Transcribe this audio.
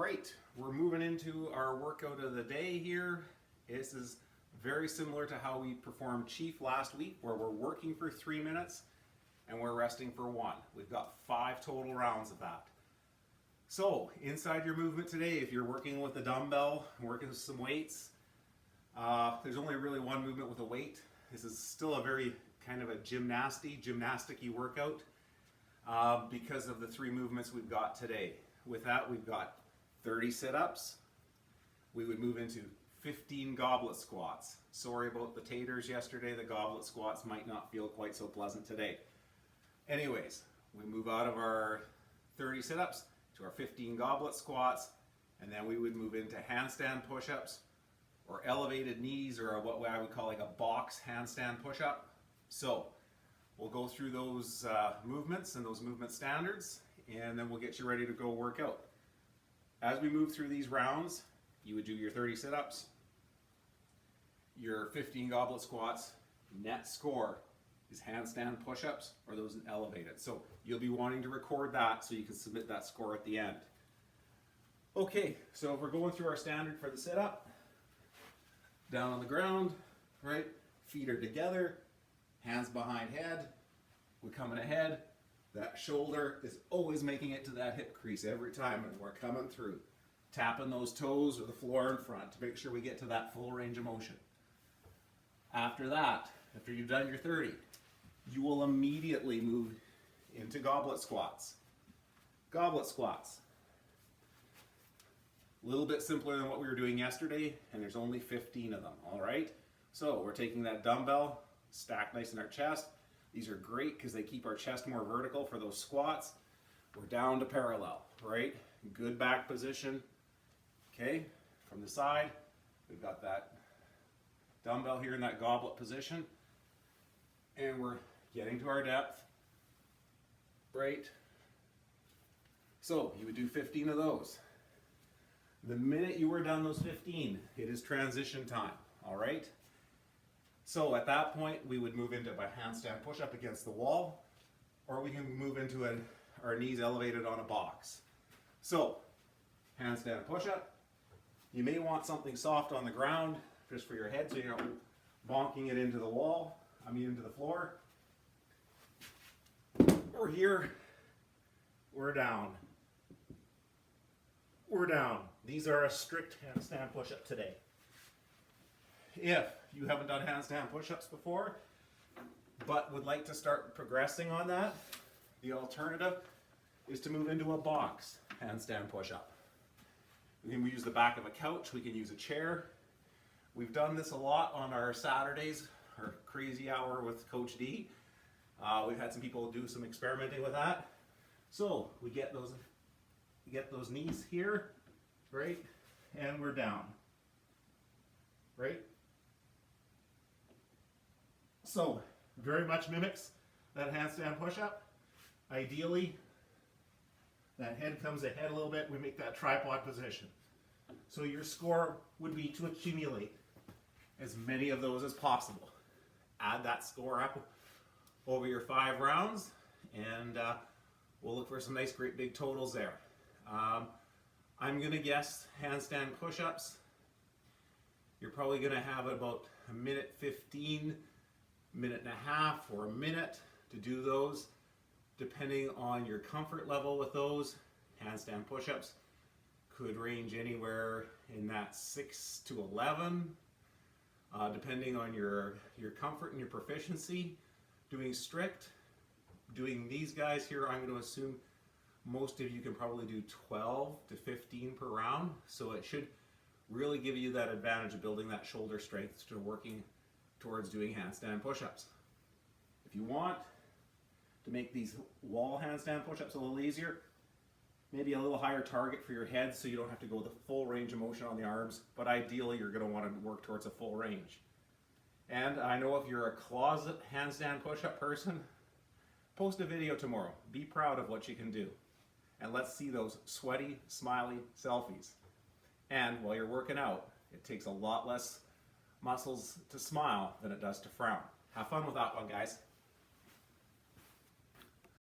right, we're moving into our workout of the day here. This is very similar to how we performed Chief last week, where we're working for 3 minutes and we're resting for 1. We've got 5 total rounds of that. So inside your movement today, if you're working with a dumbbell, working with some weights, there's only really one movement with a weight. This is still a very kind of a gymnastic-y workout because of the 3 movements we've got today. With that, we've got 30 sit-ups. We would move into 15 goblet squats. Sorry about the taters yesterday. The goblet squats might not feel quite so pleasant today. Anyways, we move out of our 30 sit-ups to our 15 goblet squats, and then we would move into handstand push-ups or elevated knees, or what I would call like a box handstand push-up. So we'll go through those movements and those movement standards, and then we'll get you ready to go work out. As we move through these rounds, you would do your 30 sit-ups, your 15 goblet squats. Net score is handstand push-ups or those elevated. So you'll be wanting to record that so you can submit that score at the end. Okay, so if we're going through our standard for the sit-up, down on the ground, right? Feet are together, hands behind head. We're coming ahead. That shoulder is always making it to that hip crease every time, and we're coming through. Tapping those toes or the floor in front to make sure we get to that full range of motion. After that, after you've done your 30, you will immediately move into goblet squats. Goblet squats. A little bit simpler than what we were doing yesterday, and there's only 15 of them, all right? So we're taking that dumbbell, stacked nice in our chest. These are great because they keep our chest more vertical for those squats. We're down to parallel, right? Good back position. Okay, from the side, we've got that dumbbell here in that goblet position, and we're getting to our depth, right? So you would do 15 of those. The minute you were done those 15, it is transition time, all right? So at that point, we would move into a handstand push-up against the wall, or we can move into our knees elevated on a box. So, handstand push-up. You may want something soft on the ground, just for your head, so you're not bonking it into the wall, into the floor. We're here, we're down. We're down. These are a strict handstand push-up today. If you haven't done handstand push-ups before, but would like to start progressing on that, the alternative is to move into a box handstand push-up. We can use the back of a couch, we can use a chair. We've done this a lot on our Saturdays, our crazy hour with Coach D. We've had some people do some experimenting with that. So we get those knees here, right? And we're down, right? So very much mimics that handstand push-up. Ideally, that head comes ahead a little bit. We make that tripod position. So your score would be to accumulate as many of those as possible. Add that score up over your 5 rounds, and we'll look for some nice, great big totals there. I'm going to guess handstand push-ups. You're probably going to have about a minute 15, minute and a half, or a minute to do those, depending on your comfort level with those. Handstand push-ups could range anywhere in that 6 to 11, depending on your comfort and your proficiency. Doing strict, doing these guys here, I'm going to assume most of you can probably do 12 to 15 per round, so it should really give you that advantage of building that shoulder strength to working towards doing handstand push-ups. If you want to make these wall handstand push-ups a little easier, maybe a little higher target for your head so you don't have to go the full range of motion on the arms, but ideally you're going to want to work towards a full range. And I know if you're a closet handstand push-up person, post a video tomorrow. Be proud of what you can do. And let's see those sweaty, smiley selfies. And while you're working out, it takes a lot less muscles to smile than it does to frown. Have fun with that one, guys.